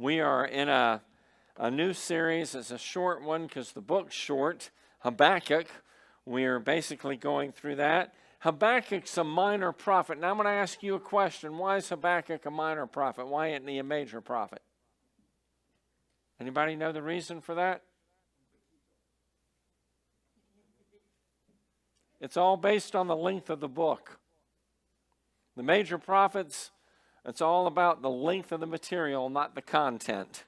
We are in a new series. It's a short one because the book's short, Habakkuk. We are basically going through that. Habakkuk's a minor prophet. Now I'm going to ask you a question. Why is Habakkuk a minor prophet? Why isn't he a major prophet? Anybody know the reason for that? It's all based on the length of the book. The major prophets, it's all about the length of the material, not the content.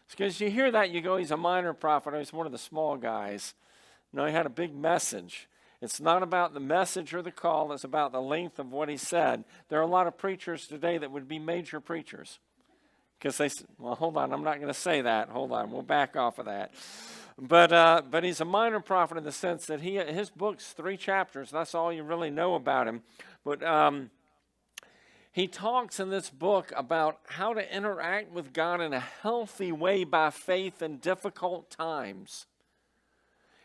Because you hear that, you go, he's a minor prophet, or he's one of the small guys. No, he had a big message. It's not about the message or the call, it's about the length of what he said. There are a lot of preachers today that would be major preachers. Because they, well, hold on, I'm not going to say that. Hold on, we'll back off of that. But he's a minor prophet in the sense that his book's 3 chapters. That's all you really know about him. But he talks in this book about how to interact with God in a healthy way by faith in difficult times.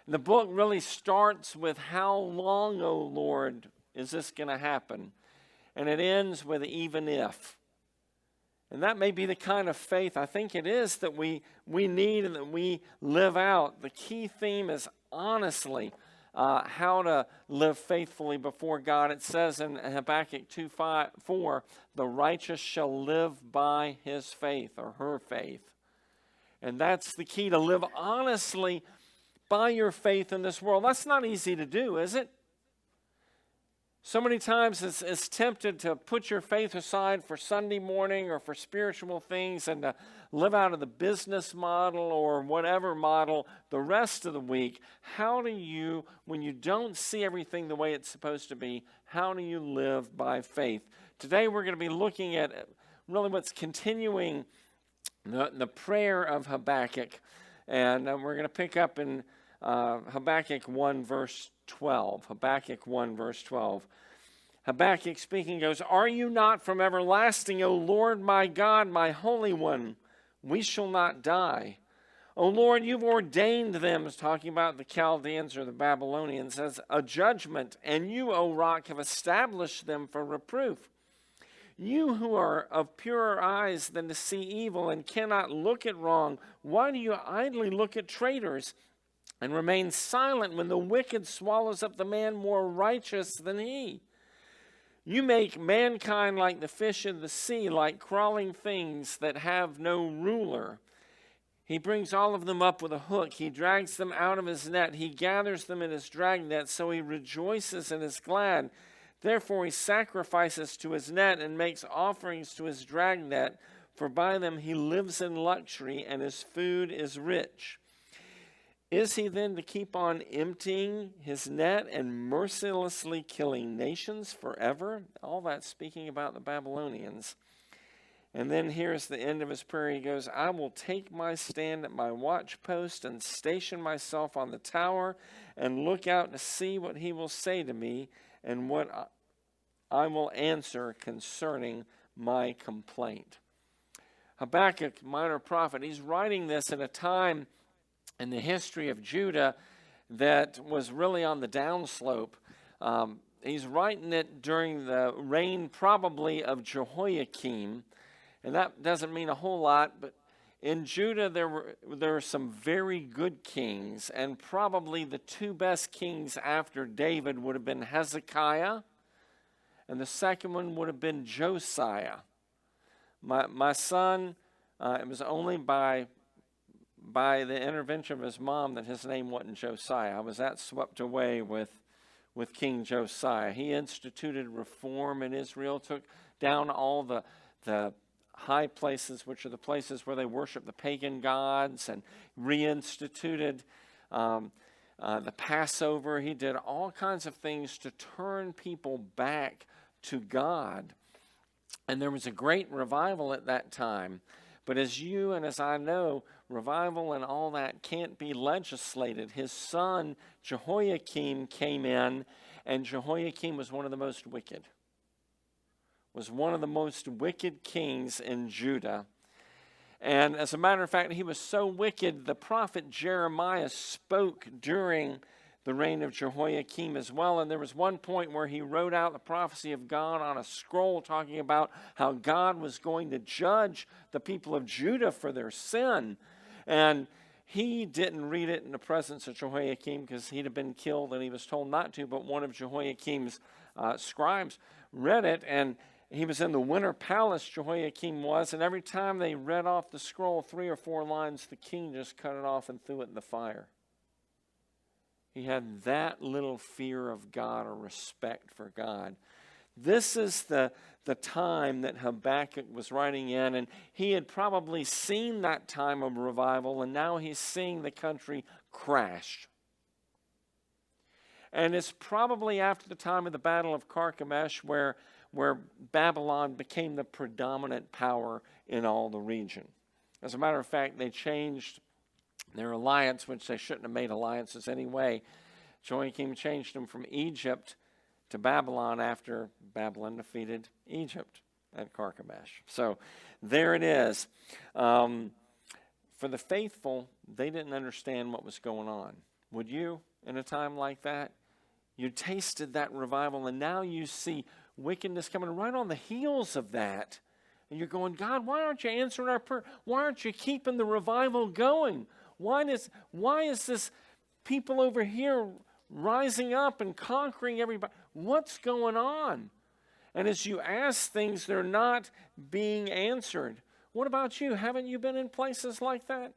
And the book really starts with how long, O Lord, is this going to happen? And it ends with even if. And that may be the kind of faith I think it is that we need and that we live out. The key theme is honestly how to live faithfully before God. It says in Habakkuk 2:4, the righteous shall live by his faith or her faith. And that's the key, to live honestly by your faith in this world. That's not easy to do, is it? So many times it's tempted to put your faith aside for Sunday morning or for spiritual things and to live out of the business model or whatever model the rest of the week. How do you, when you don't see everything the way it's supposed to be, how do you live by faith? Today we're going to be looking at really what's continuing the prayer of Habakkuk. And we're going to pick up in Habakkuk 1 verse 12. Habakkuk 1 verse 12. Habakkuk speaking goes, "Are you not from everlasting, O Lord my God, my Holy One? We shall not die. O Lord, you've ordained them," is talking about the Chaldeans or the Babylonians, "as a judgment, and you, O rock, have established them for reproof. You who are of purer eyes than to see evil and cannot look at wrong, why do you idly look at traitors and remain silent when the wicked swallows up the man more righteous than he? You make mankind like the fish in the sea, like crawling things that have no ruler. He brings all of them up with a hook. He drags them out of his net. He gathers them in his dragnet, so he rejoices and is glad. Therefore he sacrifices to his net and makes offerings to his dragnet, for by them he lives in luxury and his food is rich. Is he then to keep on emptying his net and mercilessly killing nations forever?" All that speaking about the Babylonians. And then here's the end of his prayer. He goes, "I will take my stand at my watchpost and station myself on the tower and look out to see what he will say to me and what I will answer concerning my complaint." Habakkuk, minor prophet, he's writing this in a time in the history of Judah that was really on the downslope. He's writing it during the reign probably of Jehoiakim, and that doesn't mean a whole lot, but in Judah there were some very good kings, and probably the 2 best kings after David would have been Hezekiah, and the second one would have been Josiah. My son, it was only by the intervention of his mom that his name wasn't Josiah. I was that swept away with King Josiah. He instituted reform in Israel, took down all the high places, which are the places where they worship the pagan gods, and reinstituted the Passover. He did all kinds of things to turn people back to God. And there was a great revival at that time. But as you and as I know, revival and all that can't be legislated. His son Jehoiakim came in, and Jehoiakim was one of the most wicked. Was one of the most wicked kings in Judah. And as a matter of fact, he was so wicked, the prophet Jeremiah spoke during the reign of Jehoiakim as well. And there was one point where he wrote out the prophecy of God on a scroll talking about how God was going to judge the people of Judah for their sin. And he didn't read it in the presence of Jehoiakim because he'd have been killed and he was told not to, but one of Jehoiakim's scribes read it, and he was in the winter palace, Jehoiakim was, and every time they read off the scroll 3 or 4 lines, the king just cut it off and threw it in the fire. He had that little fear of God or respect for God. This is the time that Habakkuk was writing in, and he had probably seen that time of revival, and now he's seeing the country crash. And it's probably after the time of the Battle of Carchemish where Babylon became the predominant power in all the region. As a matter of fact, they changed their alliance, which they shouldn't have made alliances anyway. Jehoiakim changed them from Egypt to Babylon after Babylon defeated Egypt at Carchemish. So there it is. For the faithful, they didn't understand what was going on. Would you in a time like that? You tasted that revival, and now you see wickedness coming right on the heels of that. And you're going, God, why aren't you answering our prayer? Why aren't you keeping the revival going? Why is this people over here rising up and conquering everybody? What's going on? And as you ask things, they're not being answered. What about you? Haven't you been in places like that?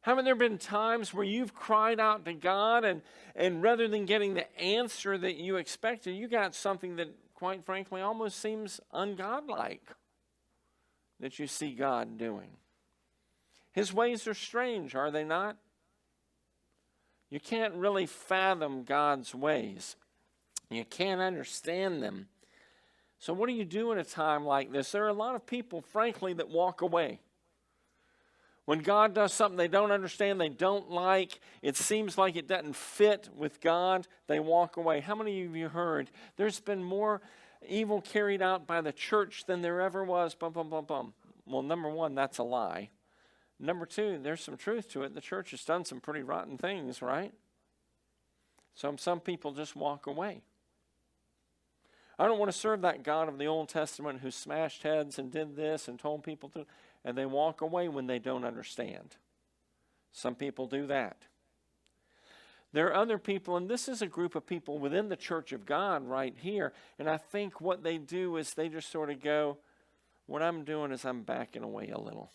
Haven't there been times where you've cried out to God and rather than getting the answer that you expected, you got something that, quite frankly, almost seems ungodlike that you see God doing? His ways are strange, are they not? You can't really fathom God's ways. You can't understand them. So what do you do in a time like this? There are a lot of people, frankly, that walk away. When God does something they don't understand, they don't like, it seems like it doesn't fit with God, they walk away. How many of you heard there's been more evil carried out by the church than there ever was? Bum, bum, bum, bum. Well, number one, that's a lie. Number two, there's some truth to it. The church has done some pretty rotten things, right? So some people just walk away. I don't want to serve that God of the Old Testament who smashed heads and did this and told people to, and they walk away when they don't understand. Some people do that. There are other people, and this is a group of people within the church of God right here, and I think what they do is they just sort of go, what I'm doing is I'm backing away a little.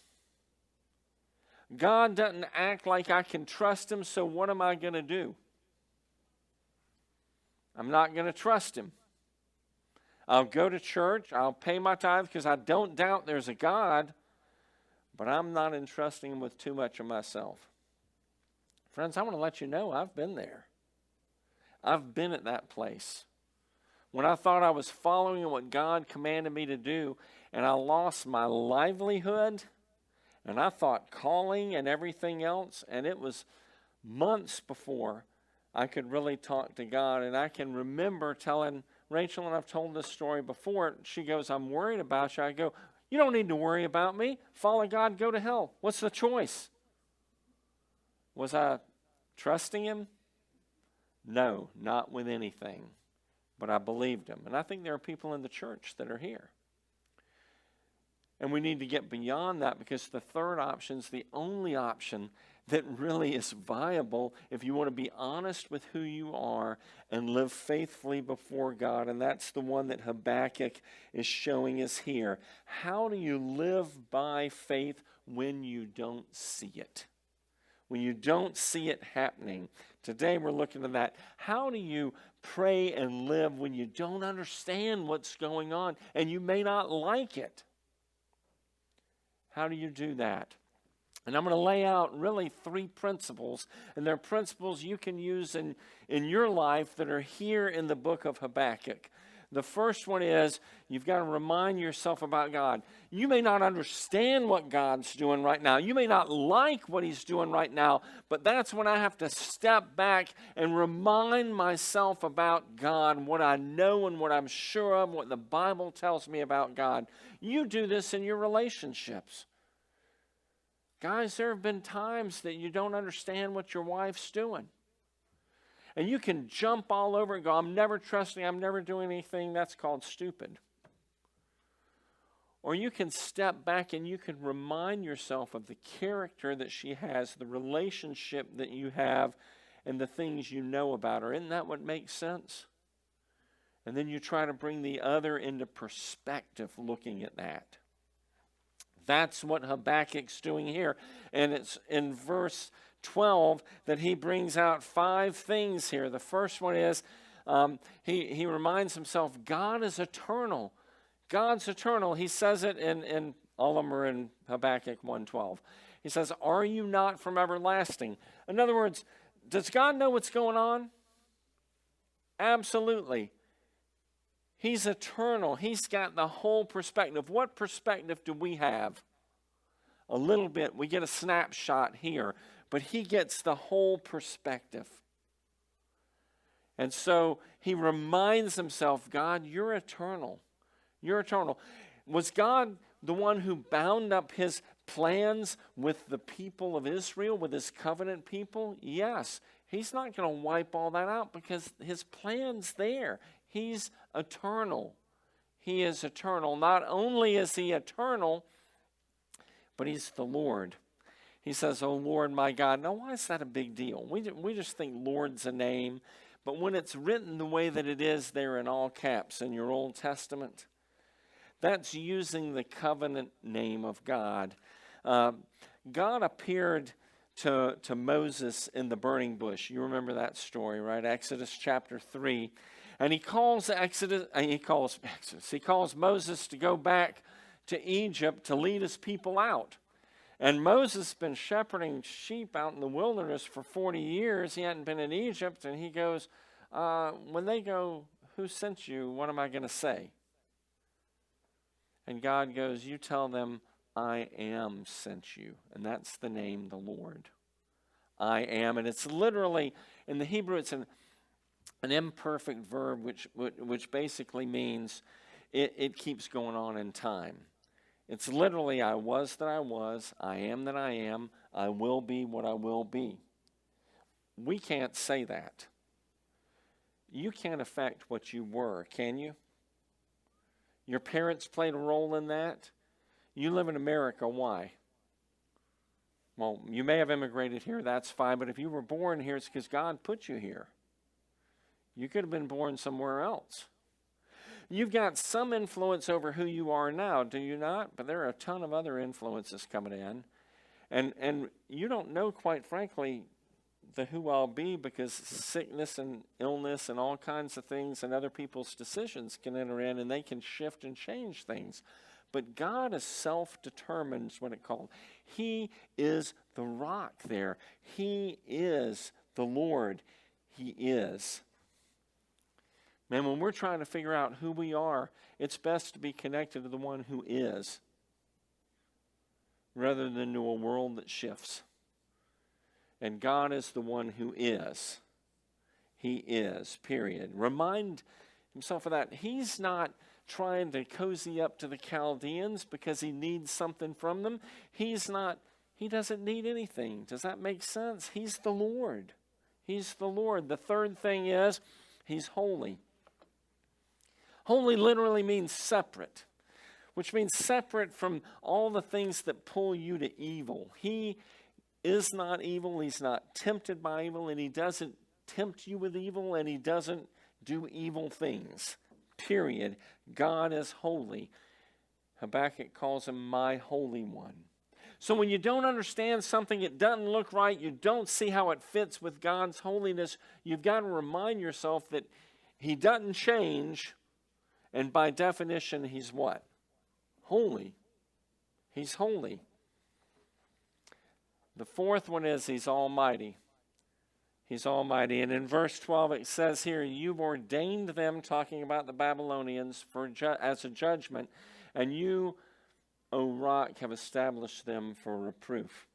God doesn't act like I can trust him, so what am I going to do? I'm not going to trust him. I'll go to church, I'll pay my tithe because I don't doubt there's a God, but I'm not entrusting him with too much of myself. Friends, I want to let you know I've been there. I've been at that place. When I thought I was following what God commanded me to do, and I lost my livelihood, and I thought calling and everything else, and it was months before I could really talk to God. And I can remember telling Rachel, and I've told this story before, she goes, I'm worried about you. I go, you don't need to worry about me. Follow God, go to hell. What's the choice? Was I trusting him? No, not with anything. But I believed him. And I think there are people in the church that are here. And we need to get beyond that, because the third option is the only option that really is viable if you want to be honest with who you are and live faithfully before God. And that's the one that Habakkuk is showing us here. How do you live by faith when you don't see it? When you don't see it happening? Today we're looking at that. How do you pray and live when you don't understand what's going on and you may not like it? How do you do that? And I'm going to lay out really 3 principles, and they're principles you can use in your life that are here in the book of Habakkuk. The first one is you've got to remind yourself about God. You may not understand what God's doing right now. You may not like what he's doing right now, but that's when I have to step back and remind myself about God, what I know and what I'm sure of, what the Bible tells me about God. You do this in your relationships. Guys, there have been times that you don't understand what your wife's doing. And you can jump all over and go, I'm never trusting, I'm never doing anything. That's called stupid. Or you can step back and you can remind yourself of the character that she has, the relationship that you have, and the things you know about her. Isn't that what makes sense? And then you try to bring the other into perspective looking at that. That's what Habakkuk's doing here. And it's in verse 12 that he brings out 5 things here. The first one is he reminds himself, God is eternal. God's eternal. He says it in all of them are in Habakkuk 1:12. He says, are you not from everlasting? In other words, does God know what's going on? Absolutely. He's eternal. He's got the whole perspective. What perspective do we have? A little bit. We get a snapshot here, but he gets the whole perspective. And so he reminds himself, God, you're eternal. You're eternal. Was God the one who bound up his plans with the people of Israel, with his covenant people? Yes. He's not going to wipe all that out because his plan's there. He's eternal. He is eternal. Not only is he eternal, but he's the Lord. He says, oh Lord, my God. Now, why is that a big deal? We just think Lord's a name. But when it's written the way that it is there in all caps in your Old Testament, that's using the covenant name of God. God appeared to Moses in the burning bush. You remember that story, right? Exodus chapter 3. And he calls Moses to go back to Egypt to lead his people out. And Moses has been shepherding sheep out in the wilderness for 40 years. He hadn't been in Egypt. And he goes, when they go, who sent you? What am I going to say? And God goes, you tell them, I am sent you. And that's the name, the Lord. I am. And it's literally, in the Hebrew, it's an imperfect verb, which basically means it keeps going on in time. It's literally, I was that I was, I am that I am, I will be what I will be. We can't say that. You can't affect what you were, can you? Your parents played a role in that. You live in America, why? Well, you may have immigrated here, that's fine, but if you were born here, it's because God put you here. You could have been born somewhere else. You've got some influence over who you are now, do you not? But there are a ton of other influences coming in. And you don't know, quite frankly, the who I'll be, because sickness and illness and all kinds of things and other people's decisions can enter in and they can shift and change things. But God is self-determined, is what it's called. He is the rock there. He is the Lord. He is. Man, when we're trying to figure out who we are, it's best to be connected to the one who is, rather than to a world that shifts. And God is the one who is. He is, period. Remind himself of that. He's not trying to cozy up to the Chaldeans because he needs something from them. He doesn't need anything. Does that make sense? He's the Lord. He's the Lord. The third thing is, he's holy. Holy literally means separate, which means separate from all the things that pull you to evil. He is not evil. He's not tempted by evil, and he doesn't tempt you with evil, and he doesn't do evil things. Period. God is holy. Habakkuk calls him my Holy One. So when you don't understand something, it doesn't look right, you don't see how it fits with God's holiness, you've got to remind yourself that he doesn't change, and by definition, he's what? Holy. He's holy. The fourth one is he's almighty. He's almighty. And in verse 12 it says here, you've ordained them, talking about the Babylonians, as a judgment, and you, O rock, have established them for reproof.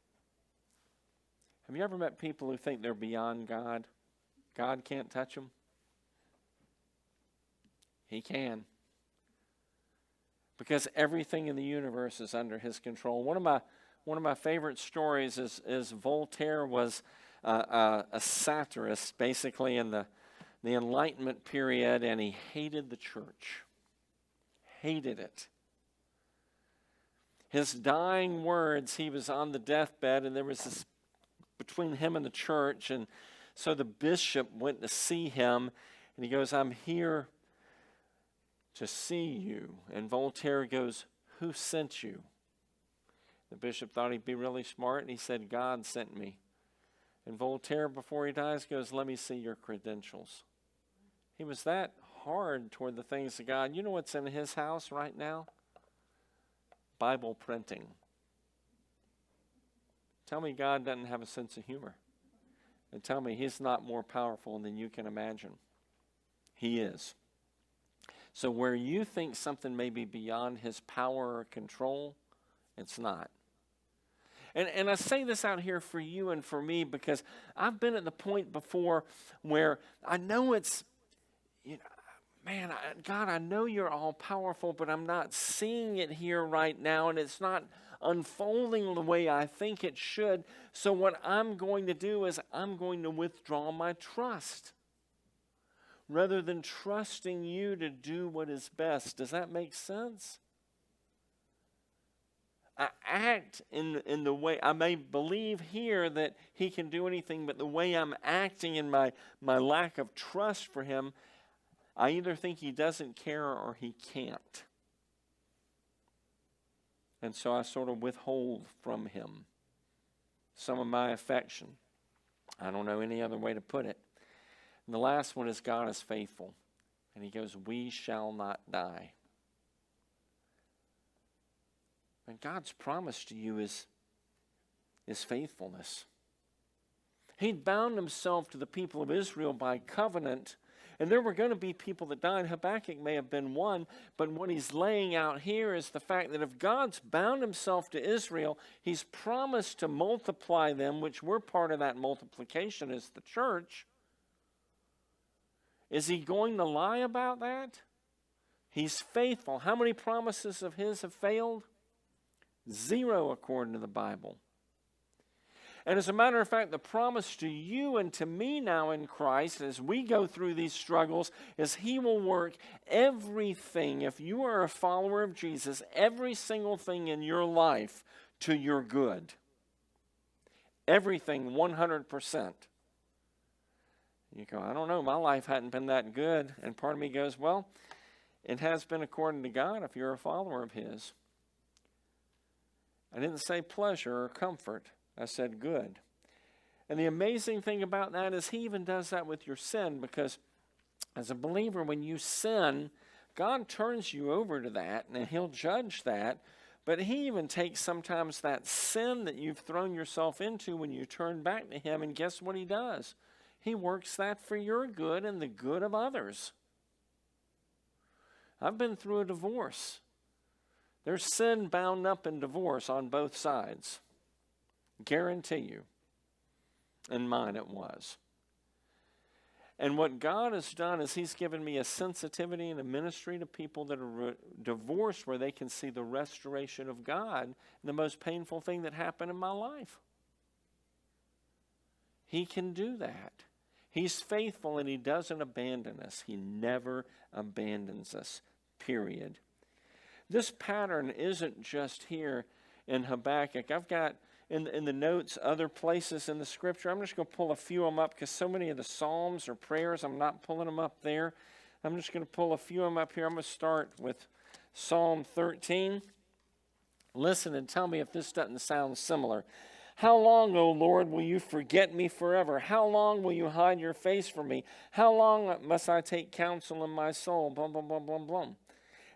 Have you ever met people who think they're beyond God? God can't touch them? He can. Because everything in the universe is under his control. One of my favorite stories is Voltaire was a satirist, basically in the Enlightenment period, and he hated the church. Hated it. His dying words, he was on the deathbed, and there was this between him and the church, and so the bishop went to see him, and he goes, "I'm here to see you." And Voltaire goes, "Who sent you?" The bishop thought he'd be really smart, and he said, "God sent me." And Voltaire, before he dies, goes, "Let me see your credentials." He was that hard toward the things of God. You know what's in his house right now? Bible printing. Tell me God doesn't have a sense of humor. And tell me he's not more powerful than you can imagine. He is. So where you think something may be beyond his power or control, it's not. And I say this out here for you and for me because I've been at the point before where I know it's, man, God, I know you're all powerful, but I'm not seeing it here right now, and it's not unfolding the way I think it should. So what I'm going to do is I'm going to withdraw my trust rather than trusting you to do what is best. Does that make sense? I act in the way, I may believe here that he can do anything, but the way I'm acting in my lack of trust for him, I either think he doesn't care or he can't. And so I sort of withhold from him some of my affection. I don't know any other way to put it. And the last one is God is faithful. And he goes, "We shall not die." And God's promise to you is faithfulness. He'd bound himself to the people of Israel by covenant, and there were going to be people that died. Habakkuk may have been one, but what he's laying out here is the fact that if God's bound himself to Israel, he's promised to multiply them, which we're part of that multiplication as the church. Is he going to lie about that? He's faithful. How many promises of his have failed? 0 according to the Bible. And as a matter of fact, the promise to you and to me now in Christ as we go through these struggles is he will work everything, if you are a follower of Jesus, every single thing in your life to your good. Everything 100%. You go, "I don't know, my life hadn't been that good." And part of me goes, well, it has been according to God if you're a follower of his. I didn't say pleasure or comfort. I said good. And the amazing thing about that is he even does that with your sin, because as a believer, when you sin, God turns you over to that, and he'll judge that. But he even takes sometimes that sin that you've thrown yourself into when you turn back to him, and guess what he does? He works that for your good and the good of others. I've been through a divorce. There's sin bound up in divorce on both sides. Guarantee you. In mine it was. And what God has done is he's given me a sensitivity and a ministry to people that are divorced where they can see the restoration of God, the most painful thing that happened in my life. He can do that. He's faithful and he doesn't abandon us. He never abandons us, period. This pattern isn't just here in Habakkuk. I've got in the notes other places in the scripture. I'm just going to pull a few of them up because so many of the psalms or prayers, I'm not pulling them up there. I'm just going to pull a few of them up here. I'm going to start with Psalm 13. Listen and tell me if this doesn't sound similar. "How long, O Lord, will you forget me forever? How long will you hide your face from me? How long must I take counsel in my soul?" Blah, blah, blah, blah, blah.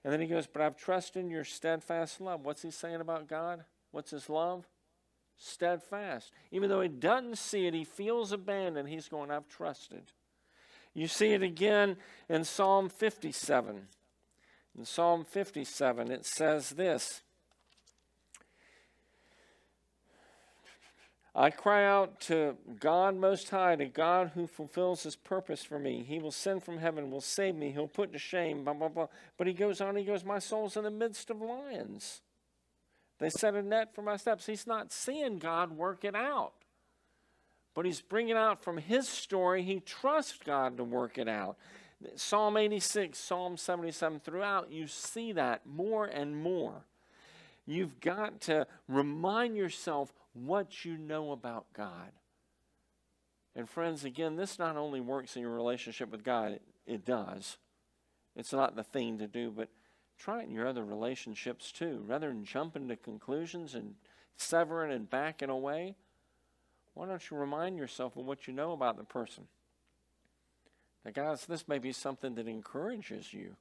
And then he goes, "But I've trusted in your steadfast love." What's he saying about God? What's his love? Steadfast. Even though he doesn't see it, he feels abandoned. He's going, "I've trusted." You see it again in Psalm 57. In Psalm 57, it says this. "I cry out to God Most High, to God who fulfills his purpose for me. He will send from heaven, will save me. He'll put to shame, blah, blah, blah." But he goes on, he goes, "My soul's in the midst of lions. They set a net for my steps." He's not seeing God work it out. But he's bringing out from his story, he trusts God to work it out. Psalm 86, Psalm 77, throughout, you see that more and more. You've got to remind yourself what you know about God. And friends, again, this not only works in your relationship with God, it does. It's not the thing to do, but try it in your other relationships too. Rather than jumping to conclusions and severing and backing away, why don't you remind yourself of what you know about the person? Now, guys, this may be something that encourages you.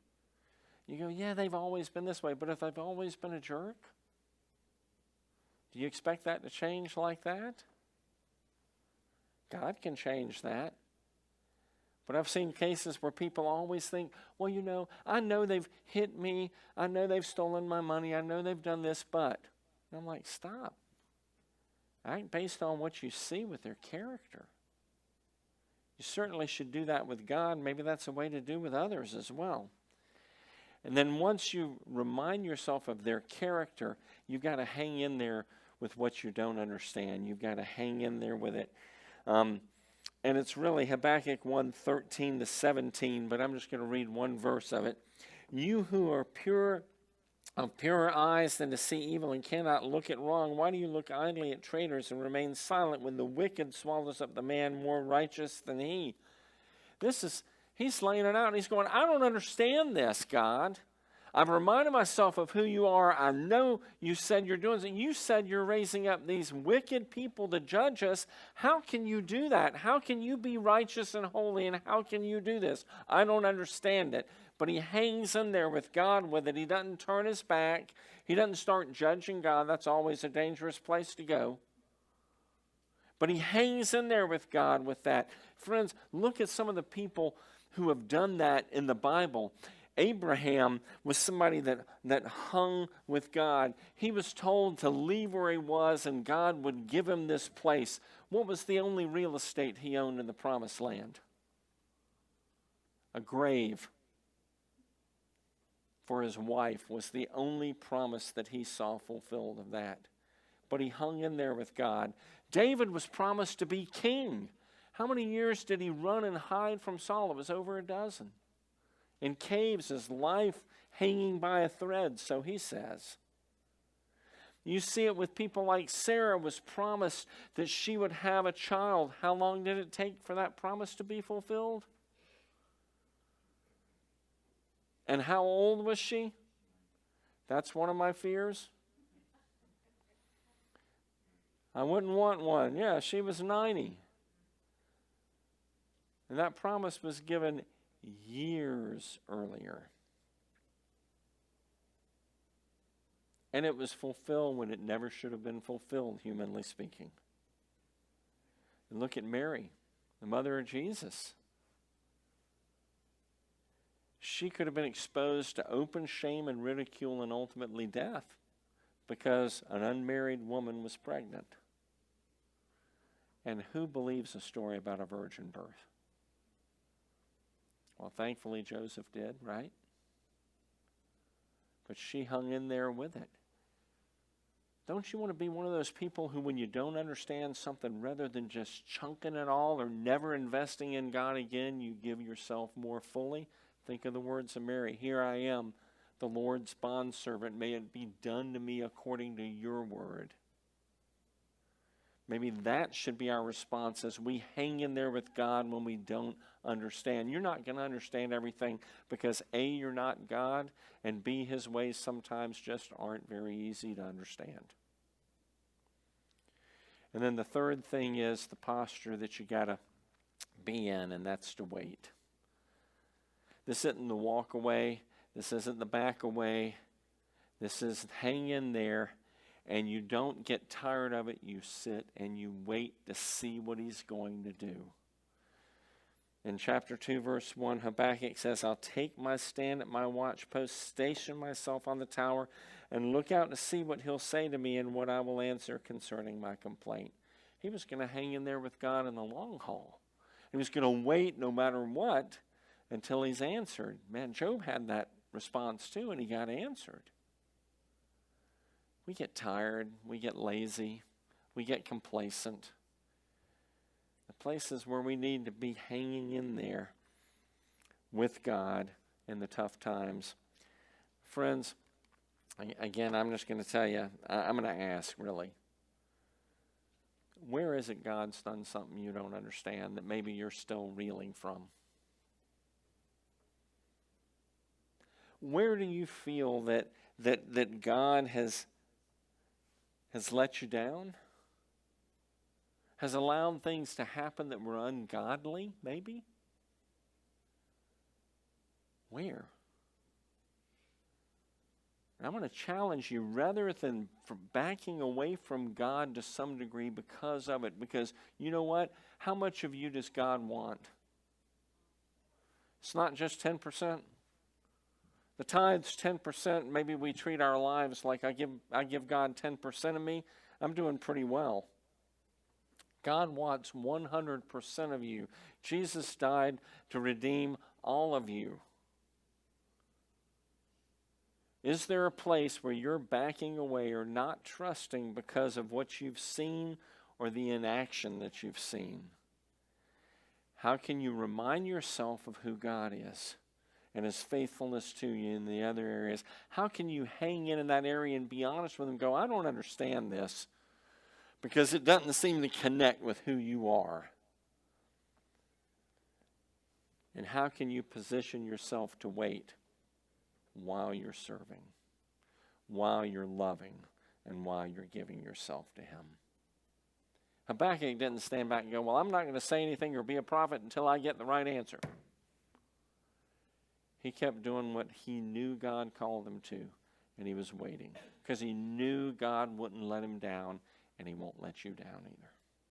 You go, yeah, they've always been this way, but if they've always been a jerk, do you expect that to change like that? God can change that. But I've seen cases where people always think, well, you know, I know they've hit me. I know they've stolen my money. I know they've done this, but. And I'm like, stop. Act based on what you see with their character. You certainly should do that with God. Maybe that's a way to do with others as well. And then once you remind yourself of their character, you've got to hang in there with what you don't understand. You've got to hang in there with it. And it's really Habakkuk 1:13-17, but I'm just going to read one verse of it. You who are pure of purer eyes than to see evil and cannot look at wrong, why do you look idly at traitors and remain silent when the wicked swallows up the man more righteous than he? He's laying it out, and he's going, I don't understand this, God. I've reminded myself of who you are. I know you said you're doing it. You said you're raising up these wicked people to judge us. How can you do that? How can you be righteous and holy, and how can you do this? I don't understand it. But he hangs in there with God with it. He doesn't turn his back. He doesn't start judging God. That's always a dangerous place to go. But he hangs in there with God with that. Friends, look at some of the people who have done that in the Bible. Abraham was somebody that hung with God. He was told to leave where he was and God would give him this place. What was the only real estate he owned in the promised land? A grave for his wife was the only promise that he saw fulfilled of that. But he hung in there with God. David was promised to be king. How many years did he run and hide from Saul? It was over a dozen. In caves, his life hanging by a thread, so he says. You see it with people like Sarah was promised that she would have a child. How long did it take for that promise to be fulfilled? And how old was she? That's one of my fears. I wouldn't want one. Yeah, she was 90. And that promise was given years earlier. And it was fulfilled when it never should have been fulfilled, humanly speaking. And look at Mary, the mother of Jesus. She could have been exposed to open shame and ridicule and ultimately death because an unmarried woman was pregnant. And who believes a story about a virgin birth? Well, thankfully Joseph did, right? But she hung in there with it. Don't you want to be one of those people who, when you don't understand something, rather than just chunking it all or never investing in God again, you give yourself more fully? Think of the words of Mary. Here I am, the Lord's bondservant. May it be done to me according to your word. Maybe that should be our response as we hang in there with God when we don't understand. You're not going to understand everything because A, you're not God, and B, his ways sometimes just aren't very easy to understand. And then the third thing is the posture that you got to be in, and that's to wait. This isn't the walk away. This isn't the back away. This is hang in there. And you don't get tired of it. You sit and you wait to see what he's going to do. In chapter 2, verse 1, Habakkuk says, I'll take my stand at my watchpost, station myself on the tower, and look out to see what he'll say to me and what I will answer concerning my complaint. He was going to hang in there with God in the long haul. He was going to wait no matter what until he's answered. Man, Job had that response too, and he got answered. We get tired, we get lazy, we get complacent. the places where we need to be hanging in there with God in the tough times. Friends, again, I'm just going to tell you, I'm going to ask, really. Where is it God's done something you don't understand that maybe you're still reeling from? Where do you feel that God has let you down? Has allowed things to happen that were ungodly, maybe? Where? And I want to challenge you, rather than backing away from God to some degree because of it, because you know what? How much of you does God want? It's not just 10%. The tithe's 10%. Maybe we treat our lives like I give God 10% of me. I'm doing pretty well. God wants 100% of you. Jesus died to redeem all of you. Is there a place where you're backing away or not trusting because of what you've seen or the inaction that you've seen? How can you remind yourself of who God is and His faithfulness to you in the other areas? How can you hang in that area and be honest with Him? Go, I don't understand this because it doesn't seem to connect with who you are. And how can you position yourself to wait while you're serving, while you're loving, and while you're giving yourself to Him? Habakkuk didn't stand back and go, well, I'm not going to say anything or be a prophet until I get the right answer. He kept doing what he knew God called him to, and he was waiting because he knew God wouldn't let him down, and He won't let you down either.